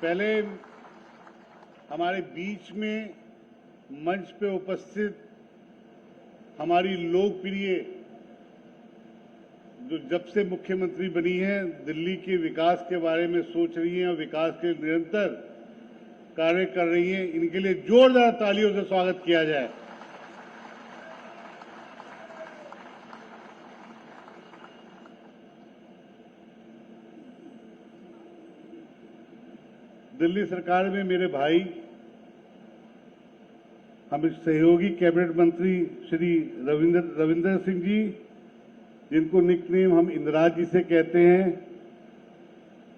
पहले हमारे बीच में मंच पे उपस्थित हमारी लोकप्रिय जो जब से मुख्यमंत्री बनी है दिल्ली के विकास के बारे में सोच रही हैं और विकास के निरंतर कार्य कर रही हैं, इनके लिए जोरदार तालियों से स्वागत किया जाए। दिल्ली सरकार में मेरे भाई, हम सहयोगी कैबिनेट मंत्री श्री रविंदर सिंह जी, जिनको निकनेम हम इंदिरा जी से कहते हैं,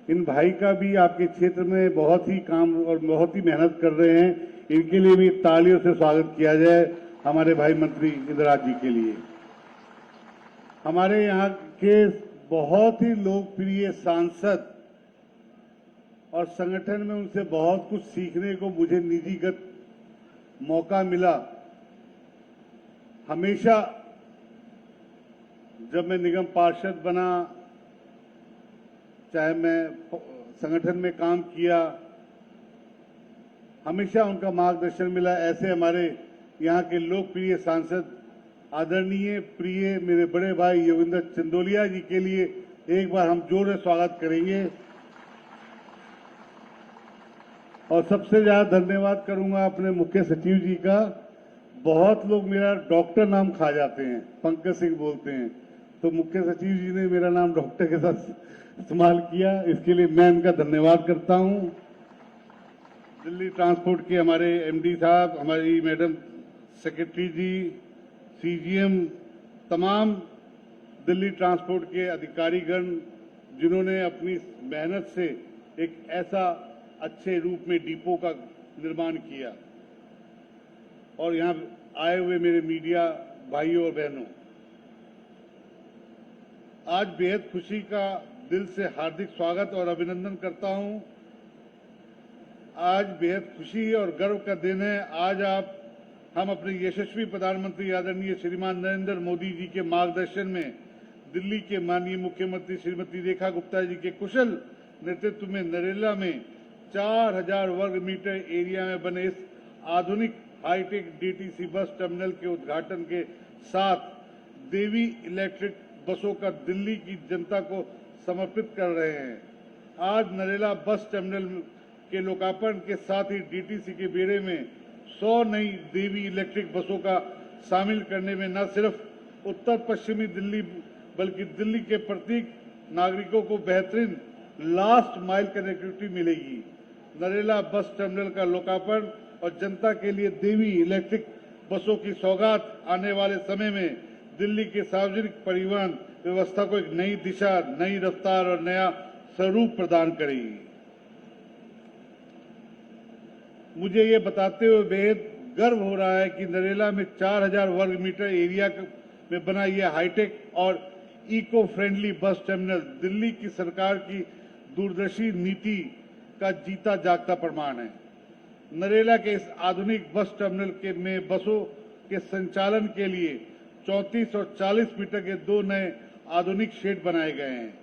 इन भाई का भी आपके क्षेत्र में बहुत ही काम और बहुत ही मेहनत कर रहे हैं। इनके लिए भी तालियों से स्वागत किया जाए। हमारे भाई मंत्री इंदिरा जी के लिए हमारे यहाँ के बहुत ही लोकप्रिय सांसद और संगठन में उनसे बहुत कुछ सीखने को मुझे निजीगत मौका मिला। हमेशा जब मैं निगम पार्षद बना, चाहे मैं संगठन में काम किया, हमेशा उनका मार्गदर्शन मिला। ऐसे हमारे यहाँ के लोकप्रिय सांसद आदरणीय प्रिय मेरे बड़े भाई योगेंद्र चंदोलिया जी के लिए एक बार हम जोर से स्वागत करेंगे। और सबसे ज्यादा धन्यवाद करूंगा अपने मुख्य सचिव जी का। बहुत लोग मेरा डॉक्टर नाम खा जाते हैं, पंकज सिंह बोलते हैं, तो मुख्य सचिव जी ने मेरा नाम डॉक्टर के साथ इस्तेमाल किया, इसके लिए मैं इनका धन्यवाद करता हूं। दिल्ली ट्रांसपोर्ट के हमारे एमडी साहब, हमारी मैडम सेक्रेटरी जी, सीजीएम, तमाम दिल्ली ट्रांसपोर्ट के अधिकारीगण जिन्होंने अपनी मेहनत से एक ऐसा अच्छे रूप में डिपो का निर्माण किया। और यहां आए हुए मेरे मीडिया भाइयों और बहनों, आज बेहद खुशी का दिल से हार्दिक स्वागत और अभिनंदन करता हूं। आज बेहद खुशी और गर्व का दिन है। आज हम अपने यशस्वी प्रधानमंत्री आदरणीय श्रीमान नरेंद्र मोदी जी के मार्गदर्शन में दिल्ली के माननीय मुख्यमंत्री श्रीमती रेखा गुप्ता जी के कुशल नेतृत्व में नरेला में 4000 वर्ग मीटर एरिया में बने इस आधुनिक हाईटेक डीटीसी बस टर्मिनल के उद्घाटन के साथ देवी इलेक्ट्रिक बसों का दिल्ली की जनता को समर्पित कर रहे हैं। आज नरेला बस टर्मिनल के लोकार्पण के साथ ही डीटीसी के बेड़े में 100 नई देवी इलेक्ट्रिक बसों का शामिल करने में न सिर्फ उत्तर पश्चिमी दिल्ली बल्कि दिल्ली के प्रत्येक नागरिकों को बेहतरीन लास्ट माइल कनेक्टिविटी मिलेगी। नरेला बस टर्मिनल का लोकार्पण और जनता के लिए देवी इलेक्ट्रिक बसों की सौगात आने वाले समय में दिल्ली के सार्वजनिक परिवहन व्यवस्था को एक नई दिशा, नई रफ्तार और नया स्वरूप प्रदान करेगी। मुझे ये बताते हुए बेहद गर्व हो रहा है कि नरेला में 4000 वर्ग मीटर एरिया में बना यह हाईटेक और eco friendly bus terminal Delhi की सरकार की दूरदर्शी नीति का जीता जागता प्रमाण है। नरेला के इस आधुनिक बस टर्मिनल में बसों के संचालन के लिए 34 और 40 मीटर के 2 नए आधुनिक शेड बनाए गए हैं।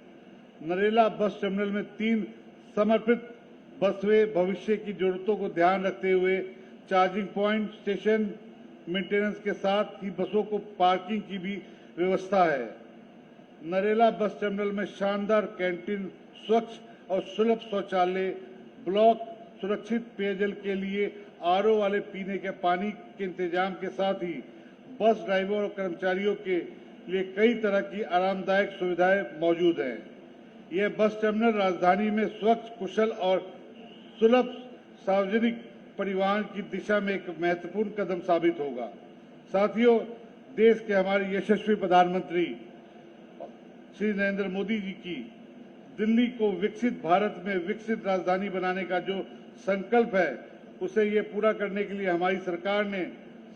नरेला बस टर्मिनल में 3 समर्पित बसवे भविष्य की जरूरतों को ध्यान रखते हुए चार्जिंग पॉइंट, स्टेशन मेंटेनेंस के साथ ही बसों को पार्किंग की भी व्यवस्था है। नरेला बस टर्मिनल में शानदार कैंटीन, स्वच्छ और सुलभ शौचालय ब्लॉक, सुरक्षित पेयजल के लिए आरओ वाले पीने के पानी के इंतजाम के साथ ही बस ड्राइवर और कर्मचारियों के लिए कई तरह की आरामदायक सुविधाएं मौजूद हैं। यह बस टर्मिनल राजधानी में स्वच्छ, कुशल और सुलभ सार्वजनिक परिवहन की दिशा में एक महत्वपूर्ण कदम साबित होगा। साथियों, देश के हमारे यशस्वी प्रधानमंत्री श्री नरेंद्र मोदी जी की दिल्ली को विकसित भारत में विकसित राजधानी बनाने का जो संकल्प है, उसे ये पूरा करने के लिए हमारी सरकार ने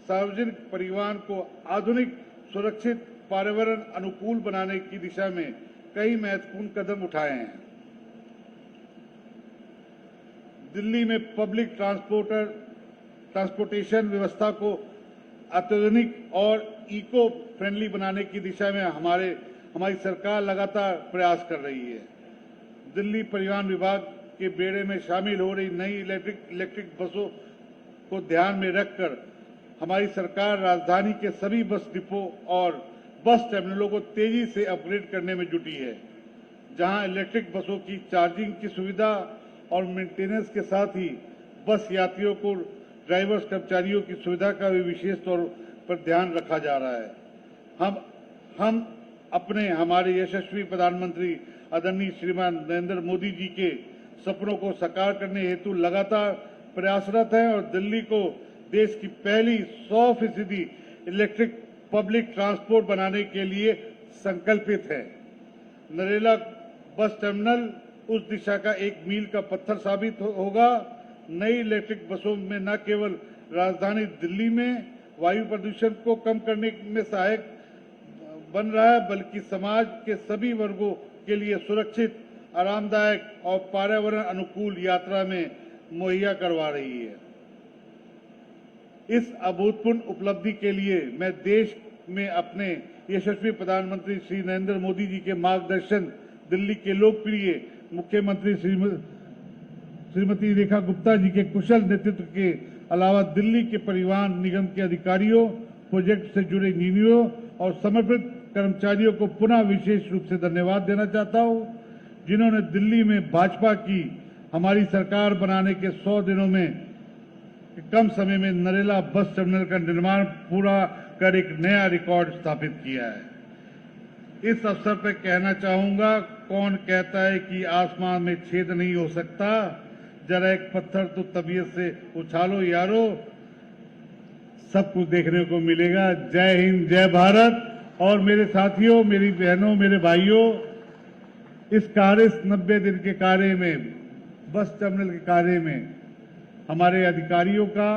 सार्वजनिक परिवहन को आधुनिक, सुरक्षित, पर्यावरण अनुकूल बनाने की दिशा में कई महत्वपूर्ण कदम उठाए हैं। दिल्ली में पब्लिक ट्रांसपोर्टेशन व्यवस्था को अत्याधुनिक और इको फ्रेंडली बनाने की दिशा में हमारी सरकार लगातार प्रयास कर रही है। दिल्ली परिवहन विभाग के बेड़े में शामिल हो रही नई इलेक्ट्रिक बसों को ध्यान में रखकर हमारी सरकार राजधानी के सभी बस डिपो और बस टर्मिनलों को तेजी से अपग्रेड करने में जुटी है, जहां इलेक्ट्रिक बसों की चार्जिंग की सुविधा और मेंटेनेंस के साथ ही बस यात्रियों को ड्राइवर्स कर्मचारियों की सुविधा का भी विशेष तौर पर ध्यान रखा जा रहा है। हम अपने हमारे यशस्वी प्रधानमंत्री आदरणीय श्रीमान नरेंद्र मोदी जी के सपनों को साकार करने हेतु लगातार प्रयासरत हैं और दिल्ली को देश की पहली 100% इलेक्ट्रिक पब्लिक ट्रांसपोर्ट बनाने के लिए संकल्पित है। नरेला बस टर्मिनल उस दिशा का एक मील का पत्थर साबित होगा। नई इलेक्ट्रिक बसों में न केवल राजधानी दिल्ली में वायु प्रदूषण को कम करने में सहायक बन रहा है, बल्कि समाज के सभी वर्गों के लिए सुरक्षित, आरामदायक और पर्यावरण अनुकूल यात्रा में मुहैया करवा रही है। इस अभूतपूर्व उपलब्धि के लिए मैं देश में अपने यशस्वी प्रधानमंत्री श्री नरेंद्र मोदी जी के मार्गदर्शन, दिल्ली के लोकप्रिय मुख्यमंत्री श्रीमती रेखा गुप्ता जी के कुशल नेतृत्व के अलावा दिल्ली के परिवहन निगम के अधिकारियों, प्रोजेक्ट से जुड़े इंजीनियरों और समर्पित कर्मचारियों को पुनः विशेष रूप से धन्यवाद देना चाहता हूं, जिन्होंने दिल्ली में भाजपा की हमारी सरकार बनाने के 100 दिनों में कम समय में नरेला बस टर्मिनल का निर्माण पूरा कर एक नया रिकॉर्ड स्थापित किया है। इस अवसर पर कहना चाहूंगा, कौन कहता है कि आसमान में छेद नहीं हो सकता, जरा एक पत्थर तो तबीयत से उछालो यारो, सब कुछ देखने को मिलेगा। जय हिंद, जय भारत। और मेरे साथियों, मेरी बहनों, मेरे भाइयों, इस 90 दिन के कार्य में, बस टर्मिनल के कार्य में हमारे अधिकारियों का,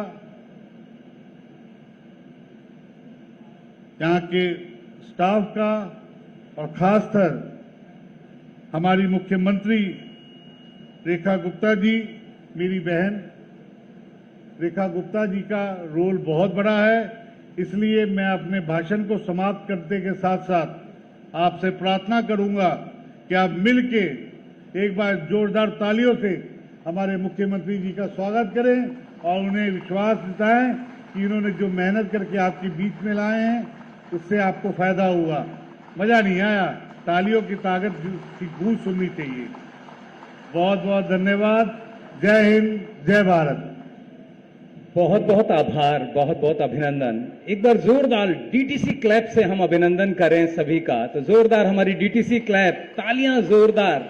यहाँ के स्टाफ का और खासकर हमारी मुख्यमंत्री रेखा गुप्ता जी, मेरी बहन रेखा गुप्ता जी का रोल बहुत बड़ा है। इसलिए मैं अपने भाषण को समाप्त करने के साथ साथ आपसे प्रार्थना करूंगा कि आप मिलके एक बार जोरदार तालियों से हमारे मुख्यमंत्री जी का स्वागत करें और उन्हें विश्वास दिलाएं कि इन्होंने जो मेहनत करके आपके बीच में लाए हैं, उससे आपको फायदा हुआ। मजा नहीं आया, तालियों की ताकत की गूंज सुननी चाहिए। बहुत बहुत धन्यवाद। जय हिंद, जय भारत। बहुत बहुत आभार, बहुत बहुत अभिनंदन। एक बार जोरदार डीटीसी क्लैप से हम अभिनंदन करें सभी का। तो जोरदार हमारी डीटीसी क्लैप, तालियां जोरदार।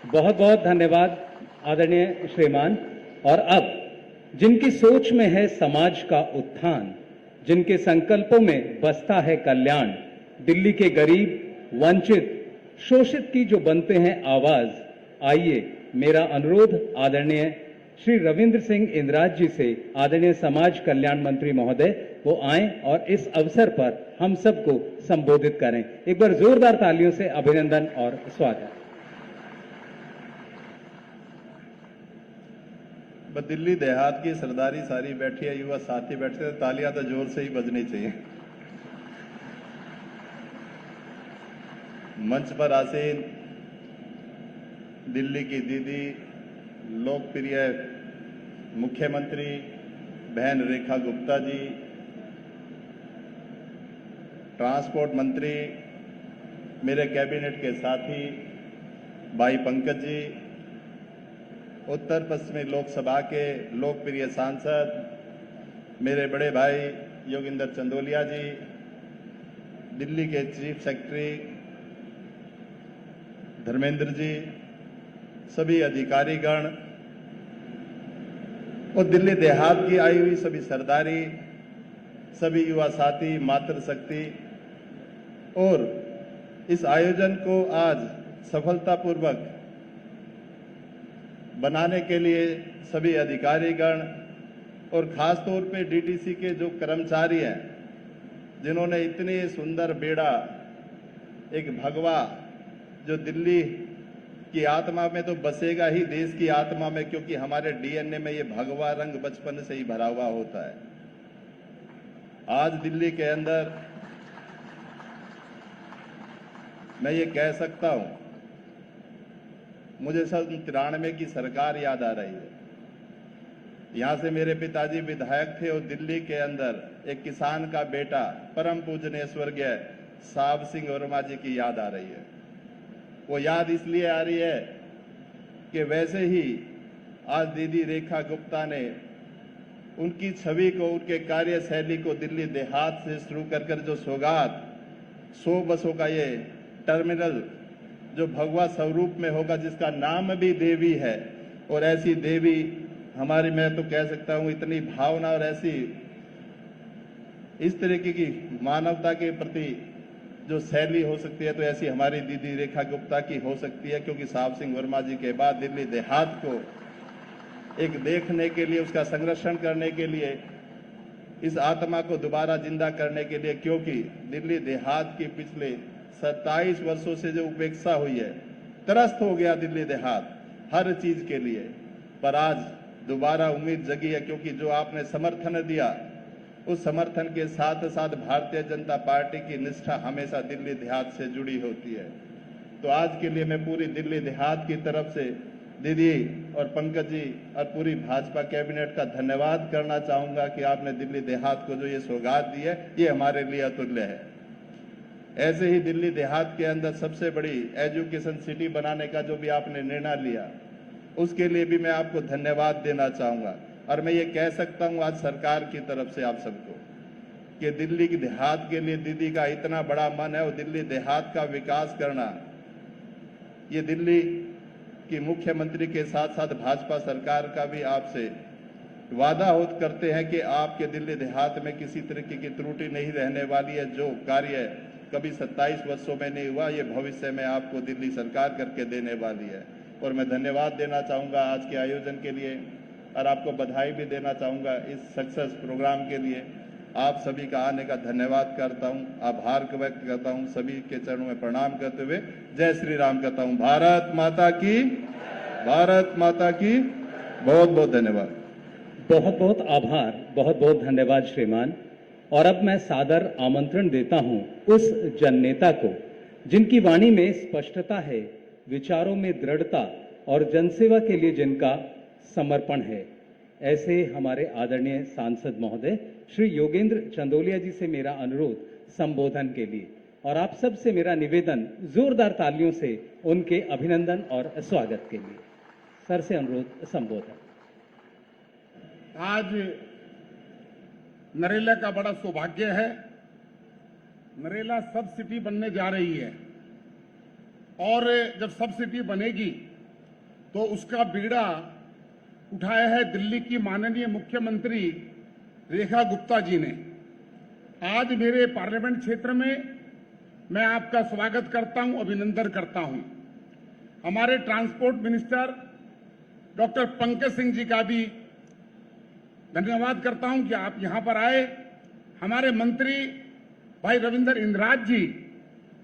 बहुत बहुत धन्यवाद आदरणीय श्रीमान। और अब जिनकी सोच में है समाज का उत्थान, जिनके संकल्पों में बसता है कल्याण, दिल्ली के गरीब, वंचित, शोषित की जो बनते हैं आवाज, आइए मेरा अनुरोध आदरणीय श्री रविंद्र सिंह इंद्राज जी से, आदरणीय समाज कल्याण मंत्री महोदय, वो आएं और इस अवसर पर हम सबको संबोधित करें। एक बार जोरदार तालियों से अभिनंदन और स्वागत। दिल्ली देहात की सरदारी सारी बैठी है, युवा साथी बैठे हैं, तालियां तो जोर से ही बजनी चाहिए। मंच पर आसीन दिल्ली की दीदी, लोकप्रिय मुख्यमंत्री बहन रेखा गुप्ता जी, ट्रांसपोर्ट मंत्री, मेरे कैबिनेट के साथी भाई पंकज जी, उत्तर पश्चिमी लोकसभा के लोकप्रिय सांसद मेरे बड़े भाई योगिंदर चंदोलिया जी, दिल्ली के चीफ सेक्रेटरी धर्मेंद्र जी, सभी अधिकारीगण और दिल्ली देहात की आई हुई सभी सरदारी, सभी युवा साथी, मातृशक्ति, और इस आयोजन को आज सफलतापूर्वक बनाने के लिए सभी अधिकारीगण और खास तौर पे डीटीसी के जो कर्मचारी हैं, जिन्होंने इतनी सुंदर बेड़ा, एक भगवा जो दिल्ली की आत्मा में तो बसेगा ही, देश की आत्मा में, क्योंकि हमारे डीएनए में ये भगवा रंग बचपन से ही भरा हुआ होता है। आज दिल्ली के अंदर मैं ये कह सकता हूं मुझे सन 93 की सरकार याद आ रही है। यहाँ से मेरे पिताजी विधायक थे और दिल्ली के अंदर एक किसान का बेटा परम पूजनीय स्वर्गीय साहब सिंह वर्मा जी की याद आ रही है। वो याद इसलिए आ रही है कि वैसे ही आज दीदी रेखा गुप्ता ने उनकी छवि को, उनके कार्यशैली को दिल्ली देहात से शुरू कर जो सौगात 100 बसों का ये टर्मिनल जो भगवा स्वरूप में होगा, जिसका नाम भी देवी है, और ऐसी देवी हमारी, मैं तो कह सकता हूं, इतनी भावना और ऐसी इस तरीके की मानवता के प्रति जो शैली हो सकती है, तो ऐसी हमारी दीदी रेखा गुप्ता की हो सकती है। क्योंकि साहब सिंह वर्मा जी के बाद दिल्ली देहात को एक देखने के लिए, उसका संरक्षण करने के लिए, इस आत्मा को दोबारा जिंदा करने के लिए, क्योंकि दिल्ली देहात की पिछले 27 वर्षों से जो उपेक्षा हुई है, त्रस्त हो गया दिल्ली देहात हर चीज के लिए, पर आज दोबारा उम्मीद जगी है। क्योंकि जो आपने समर्थन दिया, उस समर्थन के साथ साथ भारतीय जनता पार्टी की निष्ठा हमेशा दिल्ली देहात से जुड़ी होती है। तो आज के लिए मैं पूरी दिल्ली देहात की तरफ से दीदी और पंकज जी और पूरी भाजपा कैबिनेट का धन्यवाद करना चाहूंगा कि आपने दिल्ली देहात को जो ये सौगात दी है, ये हमारे लिए अतुल्य है। ऐसे ही दिल्ली देहात के अंदर सबसे बड़ी एजुकेशन सिटी बनाने का जो भी आपने निर्णय लिया, उसके लिए भी मैं आपको धन्यवाद देना चाहूंगा। और मैं ये कह सकता हूं आज सरकार की तरफ से आप सबको कि दिल्ली की देहात के लिए दीदी का इतना बड़ा मन है, और दिल्ली देहात का विकास करना, ये दिल्ली की मुख्यमंत्री के साथ साथ भाजपा सरकार का भी आपसे वादा करते हैं कि आपके दिल्ली देहात में किसी तरीके की त्रुटि नहीं रहने वाली है। जो कार्य कभी 27 वर्षों में नहीं हुआ, ये भविष्य में आपको दिल्ली सरकार करके देने वाली है। और मैं धन्यवाद देना चाहूँगा आज के आयोजन के लिए, और आपको बधाई भी देना चाहूँगा इस सक्सेस प्रोग्राम के लिए। आप सभी का आने का धन्यवाद करता हूँ, आभार व्यक्त करता हूँ, सभी के चरणों में प्रणाम करते हुए जय श्री राम कहता हूँ। भारत माता की, भारत माता की। बहुत बहुत धन्यवाद। बहुत बहुत आभार, बहुत बहुत धन्यवाद श्रीमान। और अब मैं सादर आमंत्रण देता हूं उस जननेता को जिनकी वाणी में स्पष्टता है, विचारों में दृढ़ता और जनसेवा के लिए जिनका समर्पण है, ऐसे हमारे आदरणीय सांसद महोदय श्री योगेंद्र चंदोलिया जी से मेरा अनुरोध संबोधन के लिए, और आप सब से मेरा निवेदन जोरदार तालियों से उनके अभिनंदन और स्वागत के लिए। सर से अनुरोध संबोधन। आज नरेला का बड़ा सौभाग्य है। नरेला सब सिटी बनने जा रही है, और जब सब सिटी बनेगी तो उसका बीड़ा उठाया है दिल्ली की माननीय मुख्यमंत्री रेखा गुप्ता जी ने। आज मेरे पार्लियामेंट क्षेत्र में मैं आपका स्वागत करता हूं, अभिनंदन करता हूं। हमारे transport minister doctor Pankaj Singh ji का भी धन्यवाद करता हूं कि आप यहां पर आए। हमारे मंत्री भाई रविंद्र इंद्राज जी,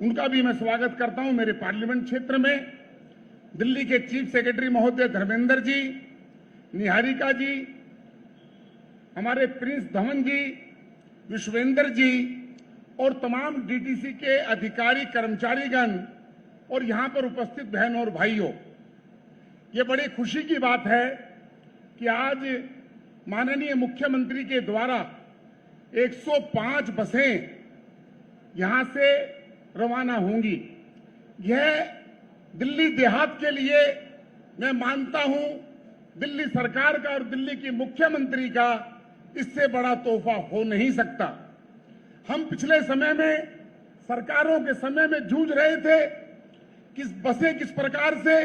उनका भी मैं स्वागत करता हूं मेरे पार्लियामेंट क्षेत्र में। दिल्ली के चीफ सेक्रेटरी महोदय धर्मेंद्र जी, निहारिका जी, हमारे प्रिंस धवन जी, विश्वेंद्र जी, और तमाम डीटीसी के अधिकारी कर्मचारीगण, और यहां पर उपस्थित बहनों और भाइयों, ये बड़ी खुशी की बात है कि आज माननीय मुख्यमंत्री के द्वारा 105 बसें यहां से रवाना होंगी। यह दिल्ली देहात के लिए मैं मानता हूं दिल्ली सरकार का और दिल्ली की मुख्यमंत्री का इससे बड़ा तोहफा हो नहीं सकता। हम पिछले समय में, सरकारों के समय में जूझ रहे थे कि बसें किस प्रकार से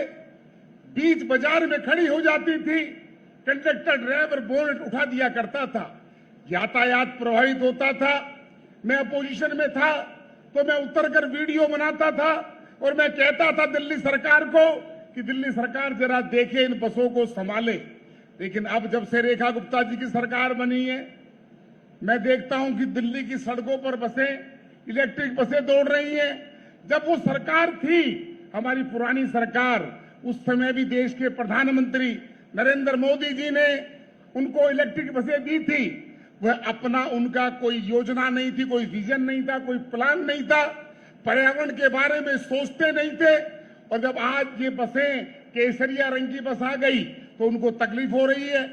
बीच बाजार में खड़ी हो जाती थी, कंडक्टर ड्राइवर बोनट उठा दिया करता था, यातायात प्रभावित होता था। मैं अपोजिशन में था तो मैं उतरकर वीडियो बनाता था और मैं कहता था दिल्ली सरकार को कि दिल्ली सरकार जरा देखे, इन बसों को संभाले। लेकिन अब जब से रेखा गुप्ता जी की सरकार बनी है, मैं देखता हूं कि दिल्ली की सड़कों पर बसें, इलेक्ट्रिक बसें दौड़ रही हैं। जब वो सरकार थी, हमारी पुरानी सरकार, उस समय भी देश के प्रधानमंत्री नरेंद्र मोदी जी ने उनको इलेक्ट्रिक बसें दी थी। वह अपना, उनका कोई योजना नहीं थी, कोई विजन नहीं था, कोई प्लान नहीं था, पर्यावरण के बारे में सोचते नहीं थे। और जब आज ये बसें केसरिया रंग की बस आ गई तो उनको तकलीफ हो रही है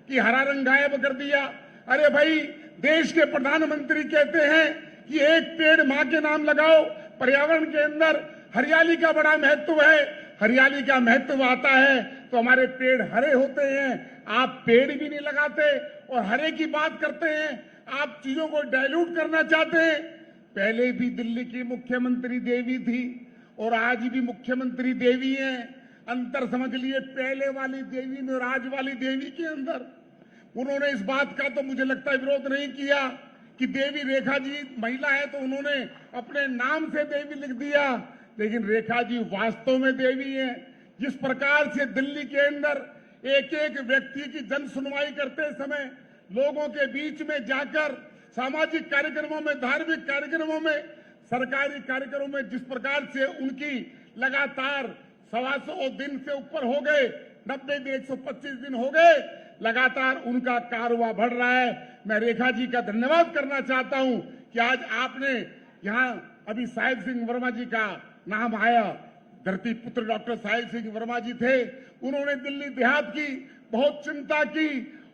कि हरा रंग गायब कर दिया। अरे भाई, देश के प्रधानमंत्री कहते हैं कि एक पेड़ मां के नाम लगाओ। पर्यावरण के अंदर हरियाली का बड़ा महत्व है। हरियाली का महत्व आता है तो हमारे पेड़ हरे होते हैं। आप पेड़ भी नहीं लगाते और हरे की बात करते हैं। आप चीजों को डाइल्यूट करना चाहते हैं। पहले भी दिल्ली की मुख्यमंत्री देवी थी और आज भी मुख्यमंत्री देवी हैं। अंतर समझ लिए पहले वाली देवी में और आज वाली देवी के अंदर। उन्होंने इस बात का तो मुझे लगता है विरोध नहीं किया कि देवी रेखा जी महिला है तो उन्होंने अपने नाम से देवी लिख दिया, लेकिन रेखा जी वास्तव में देवी है। जिस प्रकार से दिल्ली के अंदर एक एक व्यक्ति की जन सुनवाई करते समय लोगों के बीच में जाकर सामाजिक कार्यक्रमों में, धार्मिक कार्यक्रमों में, सरकारी कार्यक्रमों में जिस प्रकार से उनकी लगातार 125 दिन से ऊपर हो गए, 90 दिन 125 दिन हो गए, लगातार उनका कारवा बढ़ रहा है। मैं रेखा जी का धन्यवाद करना चाहता हूं कि आज आपने यहां अभी साहिब सिंह वर्मा जी का नाम आया। धरती पुत्र डॉक्टर साहिब सिंह वर्मा जी थे, उन्होंने दिल्ली देहात की बहुत चिंता की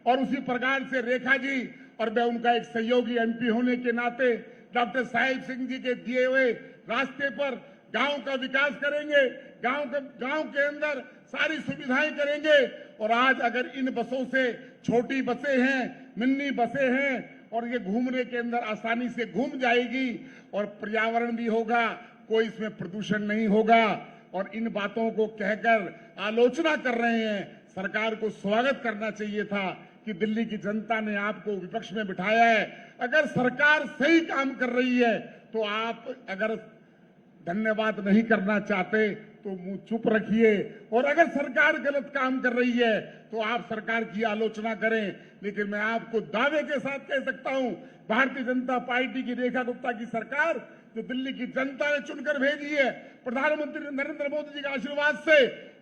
और उसी प्रकार से रेखा जी और मैं उनका एक सहयोगी एमपी होने के नाते डॉक्टर साहिब सिंह जी के दिए हुए रास्ते पर गांव का विकास करेंगे, गांव के अंदर सारी सुविधाएं करेंगे। और आज अगर इन बसों से, छोटी बसें हैं, मिनी बसें हैं और ये घूमने के अंदर आसानी से घूम जाएगी और पर्यावरण भी होगा, कोई इसमें प्रदूषण नहीं होगा। और इन बातों को कहकर आलोचना कर रहे हैं, सरकार को स्वागत करना चाहिए था कि दिल्ली की जनता ने आपको विपक्ष में बिठाया है। अगर सरकार सही काम कर रही है तो आप अगर धन्यवाद नहीं करना चाहते तो मुंह चुप रखिए, और अगर सरकार गलत काम कर रही है तो आप सरकार की आलोचना करें। लेकिन मैं आपको दावे के साथ कह सकता हूं, भारतीय जनता पार्टी की रेखा गुप्ता की सरकार जो दिल्ली की जनता ने चुनकर भेजी है, प्रधानमंत्री नरेंद्र मोदी जी के आशीर्वाद से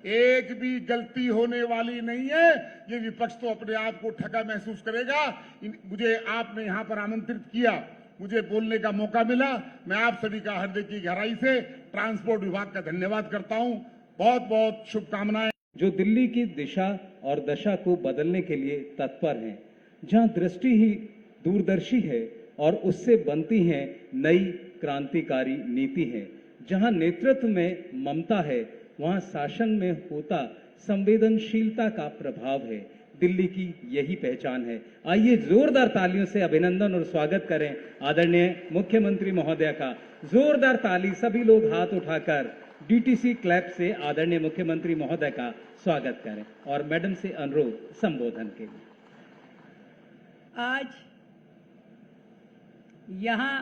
एक भी गलती होने वाली नहीं है। ये विपक्ष तो अपने आप को ठगा महसूस करेगा। मुझे आपने यहां पर आमंत्रित किया, मुझे बोलने का मौका मिला। मैं आप सभी का हृदय की गहराई से ट्रांसपोर्ट विभाग का धन्यवाद करता हूं। बहुत बहुत शुभकामनाएं। जो दिल्ली की दिशा और दशा को बदलने के लिए तत्पर हैं, जहां दृष्टि ही दूरदर्शी है और उससे बनती हैं नई क्रांतिकारी नीति है, जहां नेतृत्व में ममता है, वहां शासन में होता संवेदनशीलता का प्रभाव है। दिल्ली की यही पहचान है। आइए जोरदार तालियों से अभिनंदन और स्वागत करें आदरणीय मुख्यमंत्री महोदय का। जोरदार ताली, सभी लोग हाथ उठाकर डीटीसी क्लैप से आदरणीय मुख्यमंत्री महोदय का स्वागत करें और मैडम से अनुरोध संबोधन के लिए। आज यहाँ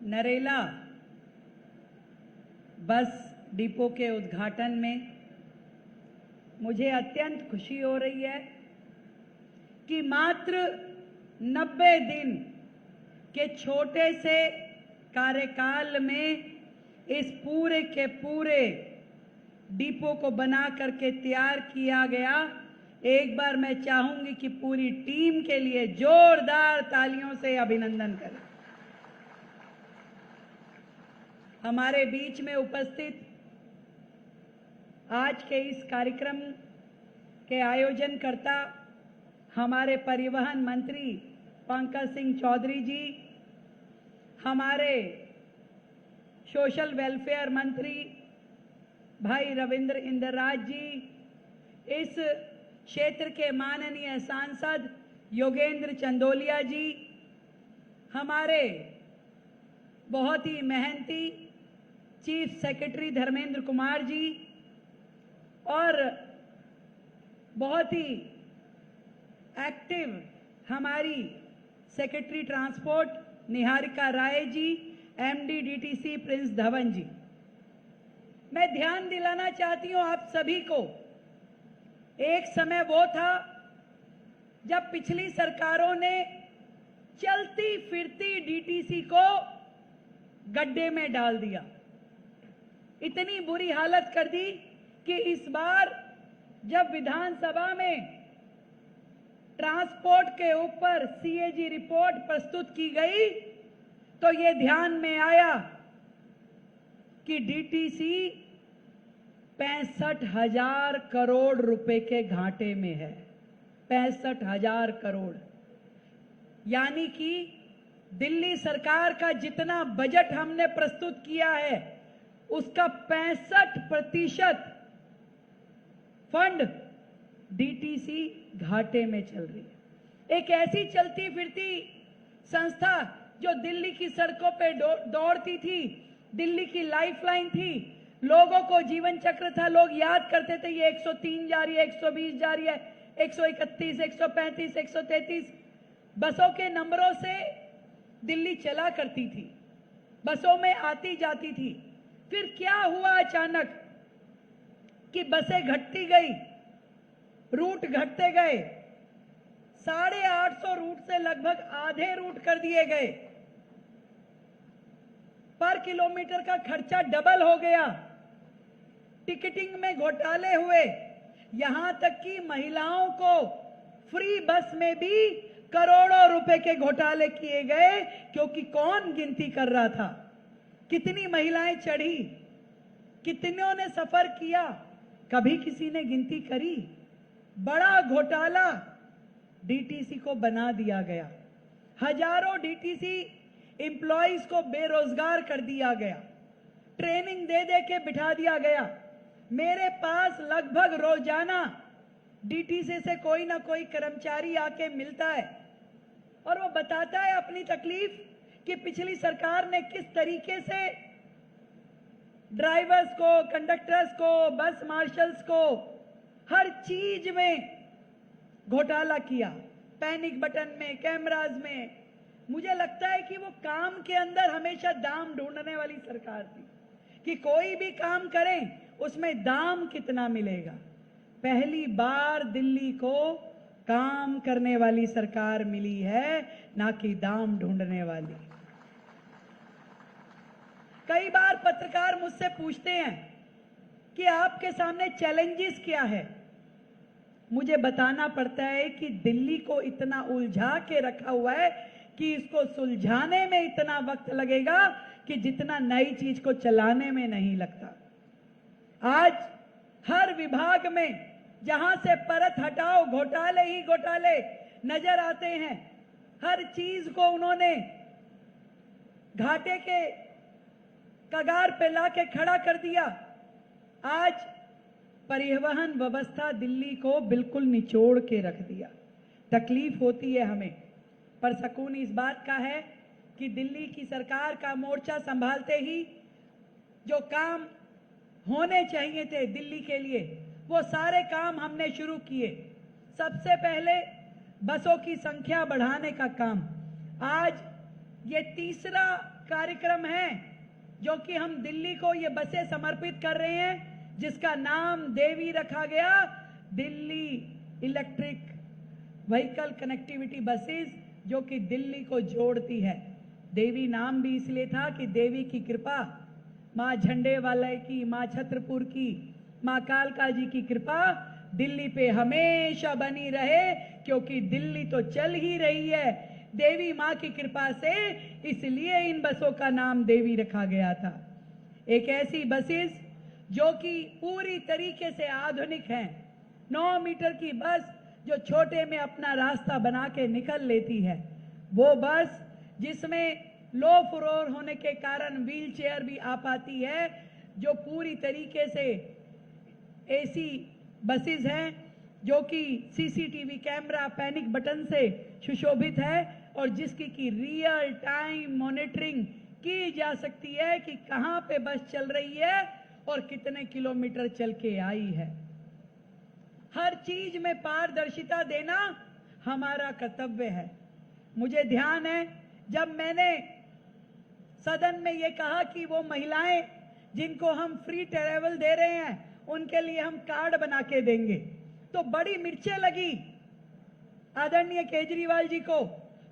नरेला बस डिपो के उद्घाटन में मुझे अत्यंत खुशी हो रही है कि मात्र 90 दिन के छोटे से कार्यकाल में इस पूरे के पूरे डिपो को बना करके तैयार किया गया। एक बार मैं चाहूंगी कि पूरी टीम के लिए जोरदार तालियों से अभिनंदन करें। हमारे बीच में उपस्थित आज के इस कार्यक्रम के आयोजनकर्ता हमारे परिवहन मंत्री पंकज सिंह चौधरी जी, हमारे सोशल वेलफेयर मंत्री भाई रविंद्र इंद्रराज जी, इस क्षेत्र के माननीय सांसद योगेंद्र चंदोलिया जी, हमारे बहुत ही मेहनती चीफ सेक्रेटरी धर्मेंद्र कुमार जी और बहुत ही एक्टिव हमारी secretary transport Niharika Rai ji, MD DTC Prince Dhawan जी। मैं ध्यान दिलाना चाहती हूं आप सभी को, एक समय वो था जब पिछली सरकारों ने चलती फिरती डीटीसी को गड्ढे में डाल दिया, इतनी बुरी हालत कर दी कि इस बार जब विधानसभा में ट्रांसपोर्ट के ऊपर सीएजी रिपोर्ट प्रस्तुत की गई तो ये ध्यान में आया कि डीटीसी 65,000 करोड़ रुपए के घाटे में है। 65,000 करोड़, यानी कि दिल्ली सरकार का जितना बजट हमने प्रस्तुत किया है उसका 65% फंड डीटीसी घाटे में चल रही है। एक ऐसी चलती फिरती संस्था जो दिल्ली की सड़कों पे दौड़ती थी, दिल्ली की लाइफलाइन थी, लोगों को जीवन चक्र था, लोग याद करते थे ये 103 जा रही है, 120 जा रही है, 131, 135, 133 बसों के नंबरों से दिल्ली चला करती थी, बसों में आती जाती थी। फिर क्या हुआ अचानक कि बसें घटती गई, रूट घटते गए, 850 रूट से लगभग आधे रूट कर दिए गए, पर किलोमीटर का खर्चा डबल हो गया, टिकटिंग में घोटाले हुए, यहां तक कि महिलाओं को फ्री बस में भी करोड़ों रुपए के घोटाले किए गए, क्योंकि कौन गिनती कर रहा था, कितनी महिलाएं चढ़ी, कितनों ने सफर किया, कभी किसी ने गिनती करी। बड़ा घोटाला डीटीसी को बना दिया गया, हजारों डीटीसी एम्प्लॉइज को बेरोजगार कर दिया गया, ट्रेनिंग दे दे के बिठा दिया गया। मेरे पास लगभग रोजाना डीटीसी से कोई ना कोई कर्मचारी आके मिलता है और वो बताता है अपनी तकलीफ कि पिछली सरकार ने किस तरीके से ड्राइवर्स को, कंडक्टर्स को, बस मार्शल्स को, हर चीज में घोटाला किया, पैनिक बटन में, कैमराज में। मुझे लगता है कि वो काम के अंदर हमेशा दाम ढूंढने वाली सरकार थी कि कोई भी काम करें उसमें दाम कितना मिलेगा। पहली बार दिल्ली को काम करने वाली सरकार मिली है, ना कि दाम ढूंढने वाली। कई बार पत्रकार मुझसे पूछते हैं कि आपके सामने चैलेंजेस क्या है। मुझे बताना पड़ता है कि दिल्ली को इतना उलझा के रखा हुआ है कि इसको सुलझाने में इतना वक्त लगेगा कि जितना नई चीज को चलाने में नहीं लगता। आज हर विभाग में जहां से परत हटाओ घोटाले ही घोटाले नजर आते हैं। हर चीज को उन्होंने घाटे के कगार पे लाके खड़ा कर दिया। आज परिवहन व्यवस्था दिल्ली को बिल्कुल निचोड़ के रख दिया। तकलीफ होती है हमें, पर सुकून इस बात का है कि दिल्ली की सरकार का मोर्चा संभालते ही जो काम होने चाहिए थे दिल्ली के लिए, वो सारे काम हमने शुरू किए। सबसे पहले बसों की संख्या बढ़ाने का काम। आज ये तीसरा कार्यक्रम है जो कि हम दिल्ली को ये बसें समर्पित कर रहे हैं, जिसका नाम देवी रखा गया, Delhi electric vehicle connectivity buses, जो कि दिल्ली को जोड़ती है। देवी नाम भी इसलिए था कि देवी की कृपा, माँ झंडे वाले की, माँ छत्रपुर की, माँ कालका जी की कृपा दिल्ली पे हमेशा बनी रहे, क्योंकि दिल्ली तो चल ही रही है देवी माँ की कृपा से, इसलिए इन बसों का नाम देवी रखा गया था। एक ऐसी बसेस जो कि पूरी तरीके से आधुनिक हैं। 9 मीटर की बस जो छोटे में अपना रास्ता बना के निकल लेती है, वो बस जिसमें लो फ्लोर होने के कारण व्हील चेयर भी आ पाती है, जो पूरी तरीके से एसी बसेस हैं, जो कि सीसीटीवी कैमरा, पैनिक बटन से सुशोभित है और जिसकी की रियल टाइम मॉनिटरिंग की जा सकती है कि कहां पे बस चल रही है और कितने किलोमीटर चल के आई है। हर चीज में पारदर्शिता देना हमारा कर्तव्य है। मुझे ध्यान है जब मैंने सदन में ये कहा कि वो महिलाएं जिनको हम फ्री ट्रैवल दे रहे हैं उनके लिए हम कार्ड बना के देंगे, तो बड़ी मिर्चें लगी आदरणीय केजरीवाल जी को।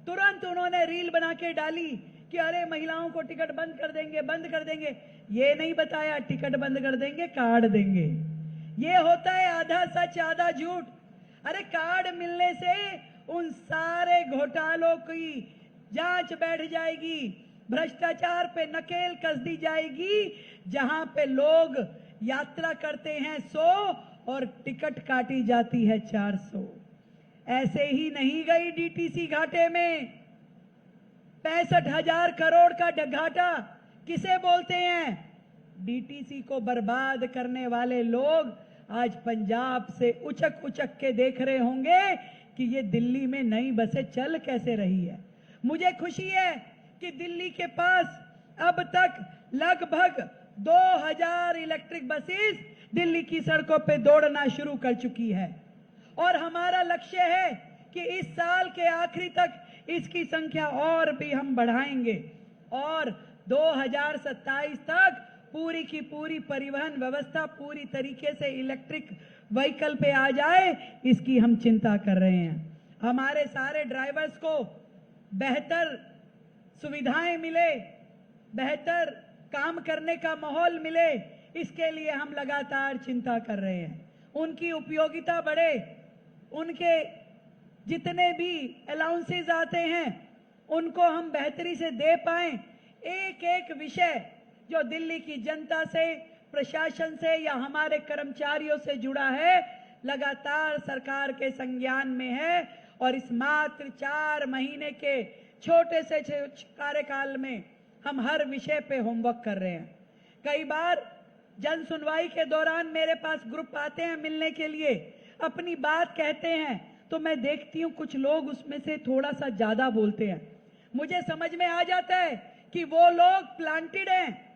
तुरंत उन्होंने रील बना के डाली कि अरे महिलाओं को टिकट बंद कर देंगे, बंद कर देंगे। ये नहीं बताया टिकट बंद कर देंगे, कार्ड देंगे। ये होता है आधा सच आधा झूठ। अरे कार्ड मिलने से उन सारे घोटालों की जांच बैठ जाएगी, भ्रष्टाचार पे नकेल कस दी जाएगी। जहां पे लोग यात्रा करते हैं 100 और टिकट काटी जाती है 400। ऐसे ही नहीं गई डीटीसी घाटे में। 65,000 करोड़ का घाटा किसे बोलते हैं? डीटीसी को बर्बाद करने वाले लोग आज पंजाब से उचक उचक के देख रहे होंगे कि ये दिल्ली में नई बसें चल कैसे रही है। मुझे खुशी है कि दिल्ली के पास अब तक लगभग 2000 इलेक्ट्रिक बसेस दिल्ली की सड़कों पे दौड़ना शुरू कर चुकी है और हमारा लक्ष्य है कि इस साल के आखिरी तक इसकी संख्या और भी हम बढ़ाएंगे और 2027 तक पूरी की पूरी परिवहन व्यवस्था पूरी तरीके से इलेक्ट्रिक व्हीकल पे आ जाए, इसकी हम चिंता कर रहे हैं। हमारे सारे ड्राइवर्स को बेहतर सुविधाएं मिले, बेहतर काम करने का माहौल मिले, इसके लिए हम लगातार चिंता कर रहे हैं। उनकी उपयोगिता बढ़े, उनके जितने भी अलाउंसेस आते हैं उनको हम बेहतरी से दे पाएं। एक एक विषय जो दिल्ली की जनता से, प्रशासन से या हमारे कर्मचारियों से जुड़ा है, लगातार सरकार के संज्ञान में है और इस मात्र 4 महीने के छोटे से कार्यकाल में हम हर विषय पे होमवर्क कर रहे हैं। कई बार जन सुनवाई के दौरान मेरे पास ग्रुप आते हैं मिलने के लिए, अपनी बात कहते हैं तो मैं देखती हूं कुछ लोग उसमें से थोड़ा सा ज्यादा बोलते हैं। मुझे समझ में आ जाता है कि वो लोग प्लांटेड हैं,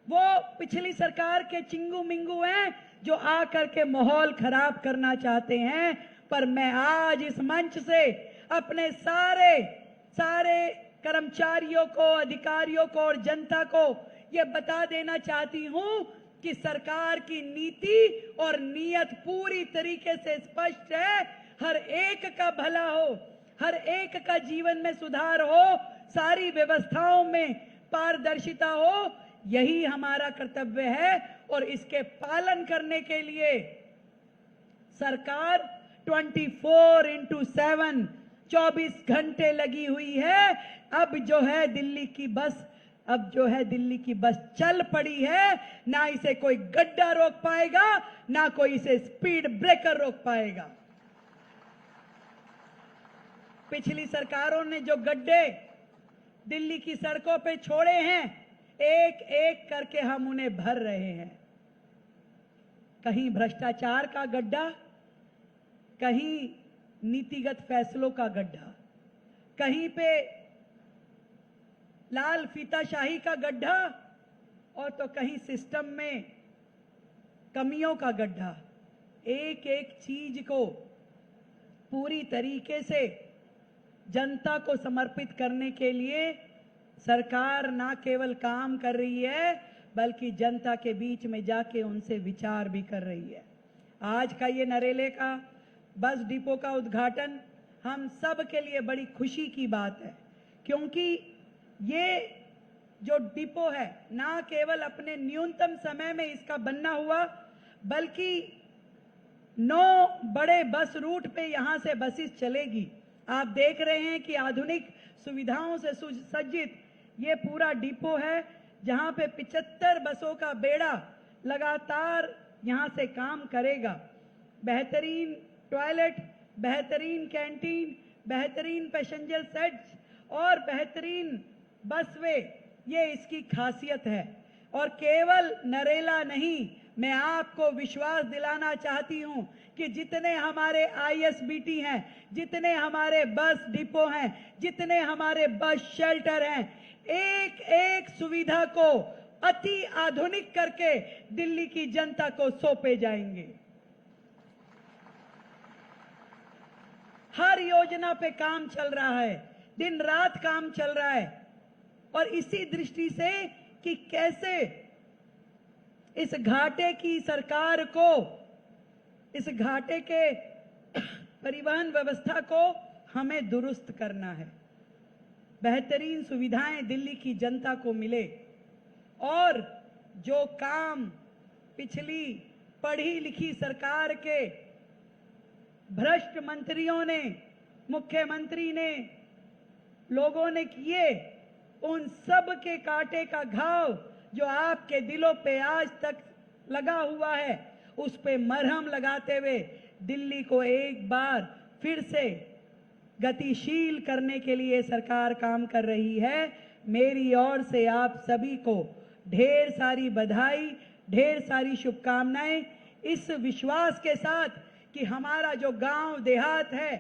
वो पिछली सरकार के चिंगू मिंगू हैं जो आकर के माहौल खराब करना चाहते हैं। पर मैं आज इस मंच से अपने सारे कर्मचारियों को, अधिकारियों को और जनता को ये बता देना चाहती हूं कि सरकार की नीति और नीयत पूरी तरीके से स्पष्ट है। हर एक का भला हो, हर एक का जीवन में सुधार हो, सारी व्यवस्थाओं में पारदर्शिता हो, यही हमारा कर्तव्य है और इसके पालन करने के लिए सरकार 24/7 24 घंटे लगी हुई है। अब जो है दिल्ली की बस चल पड़ी है, ना इसे कोई गड्ढा रोक पाएगा, ना कोई इसे स्पीड ब्रेकर रोक पाएगा। पिछली सरकारों ने जो गड्ढे दिल्ली की सड़कों पे छोड़े हैं, एक एक करके हम उन्हें भर रहे हैं। कहीं भ्रष्टाचार का गड्ढा, कहीं नीतिगत फैसलों का गड्ढा, कहीं पे लाल फीताशाही का गड्ढा और तो कहीं सिस्टम में कमियों का गड्ढा। एक एक चीज को पूरी तरीके से जनता को समर्पित करने के लिए सरकार ना केवल काम कर रही है बल्कि जनता के बीच में जाके उनसे विचार भी कर रही है। आज का ये नरेले का बस डिपो का उद्घाटन हम सब के लिए बड़ी खुशी की बात है, क्योंकि ये जो डिपो है ना केवल अपने न्यूनतम समय में इसका बनना हुआ, बल्कि 9 बड़े बस रूट पे यहां से बसेस चलेगी। आप देख रहे हैं कि आधुनिक सुविधाओं से सुसज्जित ये पूरा डिपो है, जहां पे 75 बसों का बेड़ा लगातार यहां से काम करेगा। बेहतरीन टॉयलेट, बेहतरीन कैंटीन, बेहतरीन पैसेंजर सेट्स और बेहतरीन बसवे, ये इसकी खासियत है। और केवल नरेला नहीं, मैं आपको विश्वास दिलाना चाहती हूं कि जितने हमारे आईएसबीटी हैं, जितने हमारे बस डिपो हैं, जितने हमारे बस शेल्टर हैं, एक एक सुविधा को अति आधुनिक करके दिल्ली की जनता को सौंपे जाएंगे। हर योजना पे काम चल रहा है, दिन रात काम चल रहा है और इसी दृष्टि से कि कैसे इस घाटे की सरकार को, इस घाटे के परिवहन व्यवस्था को हमें दुरुस्त करना है, बेहतरीन सुविधाएं दिल्ली की जनता को मिले और जो काम पिछली पढ़ी लिखी सरकार के भ्रष्ट मंत्रियों ने, मुख्यमंत्री ने, लोगों ने किए, उन सब के कांटे का घाव जो आपके दिलों पे आज तक लगा हुआ है, उस पे मरहम लगाते हुए दिल्ली को एक बार फिर से गतिशील करने के लिए सरकार काम कर रही है। मेरी ओर से आप सभी को ढेर सारी बधाई, ढेर सारी शुभकामनाएं, इस विश्वास के साथ कि हमारा जो गांव देहात है,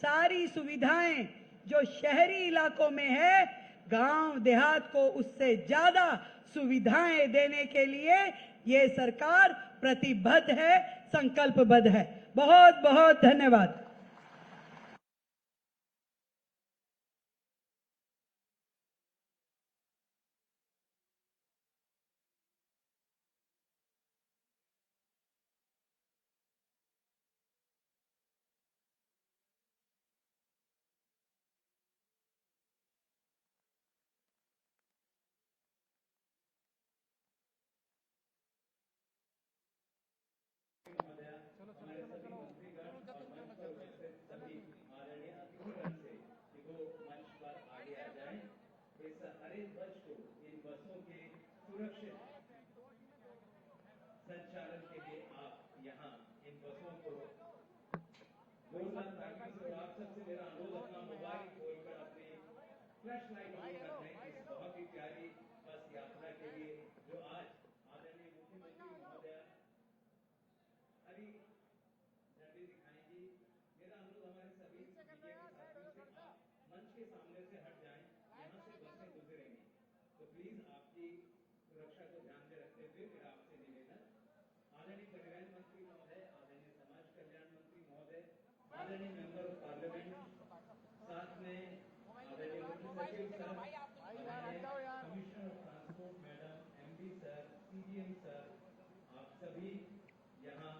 सारी सुविधाएं जो शहरी इलाकों में है, गांव देहात को उससे ज्यादा सुविधाएं देने के लिए ये सरकार प्रतिबद्ध है, संकल्पबद्ध है। बहुत बहुत धन्यवाद। इस हरेक बस को, इन बसों के सुरक्षित संचालन के लिए आप यहाँ इन बसों को जोरदार तालियों से, और आप सबसे मेरा अनुरोध, अपना मोबाइल खोलकर अपनी फ्लैश लाइट ऑन कर दें इस बहुत ही प्यारी बस यात्रा के लिए जो आज आदरणीय मुख्यमंत्री महोदय हरी झंडी दिखाएंगी। मेरा अनुरोध हमारे सभी मीडिया के साथियों से, आप मंच के सामने से हट जाएं, यहाँ से बसें गुजरेंगी, तो प्लीज आपकी सुरक्षा को ध्यान में रखते हुए मेरा आपसे निवेदन, आदरणीय परिवहन मंत्री महोदय, आदरणीय समाज कल्याण मंत्री महोदय, आदरणीय मेंबर ऑफ पार्लियामेंट, साथ में आदरणीय मुख्य सचिव सर, आदरणीय commissioner of transport madam, MD sir, CGM sir, आप सभी यहाँ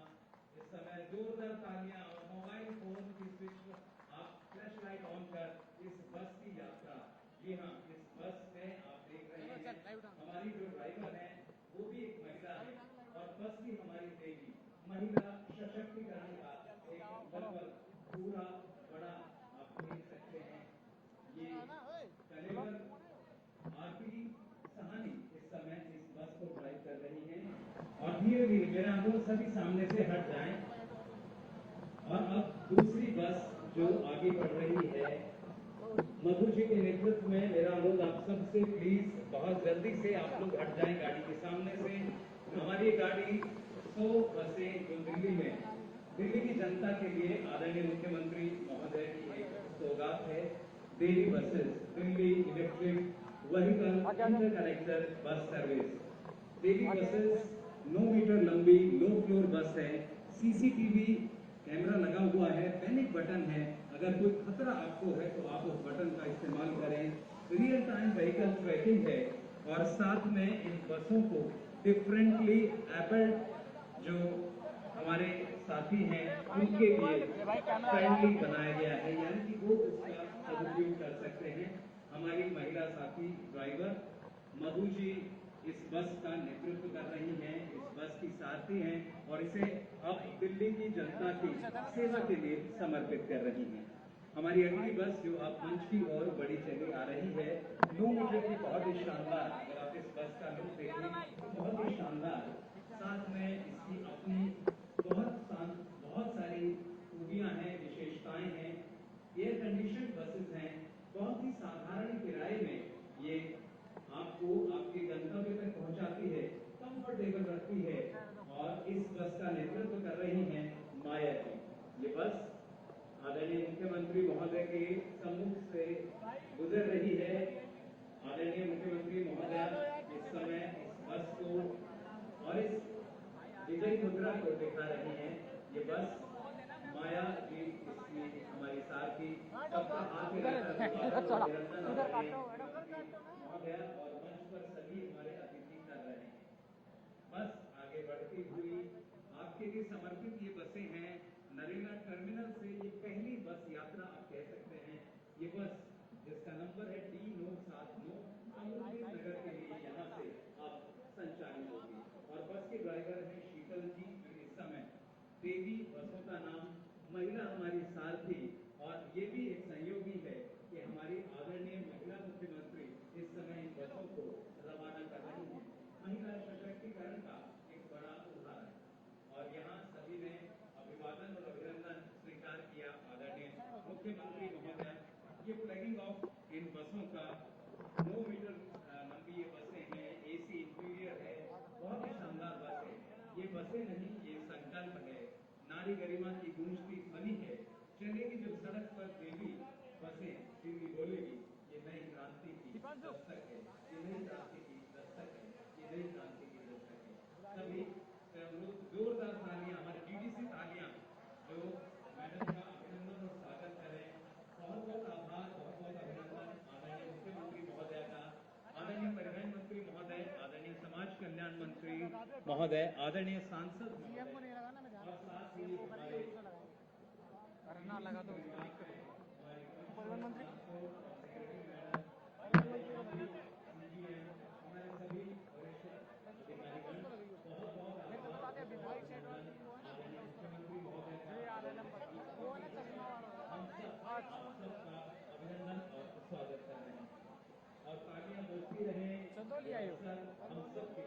इस समय जोरदार तालियां और मोबाइल फोन की स्विच आप फ्लैश लाइट ऑन कर इस बस की यात्रा, जी हाँ, इस बस में आप देख रहे हैं हमारी जो ड्राइवर है वो भी एक महिला है, और बस भी हमारी देवी महिला सशक्तिकरण का एक बल पूरा बड़ा आप देख सकते हैं। ये कलेवर आरपी सहानी इस समय इस बस को ड्राइव कर रही हैं, और धीरे धीरे मेरा अनुरोध सभी सामने से हट जाएं, और अब दूसरी बस जो आगे बढ़ रही है मधु जी के नेतृत्व में, मेरा अनुरोध आप सबसे प्लीज बहुत जल्दी से आप लोग हट जाएं गाड़ी के सामने से। हमारी गाड़ी 100 बसें जो दिल्ली में दिल्ली की जनता के लिए आदरणीय मुख्यमंत्री महोदय की एक सौगात है, daily buses, Delhi electric vehicle interconnector bus service. Daily buses 9 metre लंबी लो फ्लोर बस है, सीसीटीवी कैमरा लगा हुआ है, पैनिक बटन है, अगर कोई खतरा आपको है तो आप उस बटन का इस्तेमाल करें, रियल टाइम व्हीकल ट्रैकिंग है, और साथ में इन बसों को डिफरेंटली एबल्ड जो हमारे साथी हैं उनके लिए फ्रेंडली बनाया गया है, यानी कि वो उसका सदुपयोग कर सकते हैं। हमारी महिला साथी ड्राइवर मधु जी इस बस का नेतृत्व कर रही हैं, इस बस की सारथी हैं, और इसे अब दिल्ली की जनता की सेवा के लिए समर्पित कर रही हैं। हमारी अगली बस जो अब मंच की ओर बड़ी चली आ रही है, 9 मीटर की बहुत ही शानदार, अगर आप इस बस का लुक देखें तो बहुत ही शानदार, साथ में इसकी अपनी बहुत सारी खूबियां हैं, विशेषताएं हैं, एयर कंडीशन बसेस हैं, बहुत ही साधारण किराए में ये आपको आपके गंतव्य तक पहुंचाती है, कंफर्टेबल रखती है, और इस बस का नेतृत्व कर रही हैं माया जी। ये बस आदरणीय मुख्यमंत्री महोदय के सम्मुख से गुजर रही है। आदरणीय मुख्यमंत्री महोदय इस समय इस बस को और इस विजय मुद्रा को दिखा रही हैं। ये बस माया जी इसकी हमारी सारथी, सबका हाथ में महोदय, और मंच पर सभी हमारे अतिथि कर रहे हैं। बस आगे बढ़ती हुई आपके लिए समर्पित ये बसें हैं। नरेला टर्मिनल से ये पहली बस यात्रा आप कह सकते हैं। ये बस जिसका नंबर है D979 अमृत नगर के लिए यहाँ से अब संचालित होगी, और बस के ड्राइवर हैं शीतल जी, जो इस समय देवी बसों का नाम, महिला हमारी सारथी, और ये भी एक संयोगी है कि हमारी आदरणीय महिला मुख्यमंत्री इस समय इन बसों को रवाना कर रही हैं। महिला सशक्तिकरण का एक बड़ा ये फ्लैगिंग ऑफ इन बसों का 9 मीटर लंबी ये बसें हैं, एसी इंटीरियर है, बहुत ही शानदार बस है। ये बसें नहीं, ये संकल्प है, नारी गरिमा की गूंजती ध्वनि है। चलेगी जब सड़क पर देवी बसें, दिल्ली बोलेगी, ये नई क्रांति की दस्तक है, ये नई क्रांति की दस्तक है, ये नई क्रांति की दस्तक है। सभी हम लोग जोरदार तालियां, हमारे डीडीसी तालियां जो मैडम का अभिनंदन और स्वागत करें। बहुत बहुत आभार, बहुत बहुत अभिनंदन आदरणीय मुख्यमंत्री महोदय का, आदरणीय परिवहन मंत्री महोदय, आदरणीय समाज कल्याण मंत्री महोदय, आदरणीय सांसद महोदय और साथ ही हमारे करना लगा तो परिवहन मंत्री हमारे सभी वरिष्ठ अधिकारीगण बहुत बहुत आदरणीय मुख्यमंत्री महोदय हम सबका अभिनंदन और स्वागत कर रहे हैं और तालियां बजती रहे, हम सबके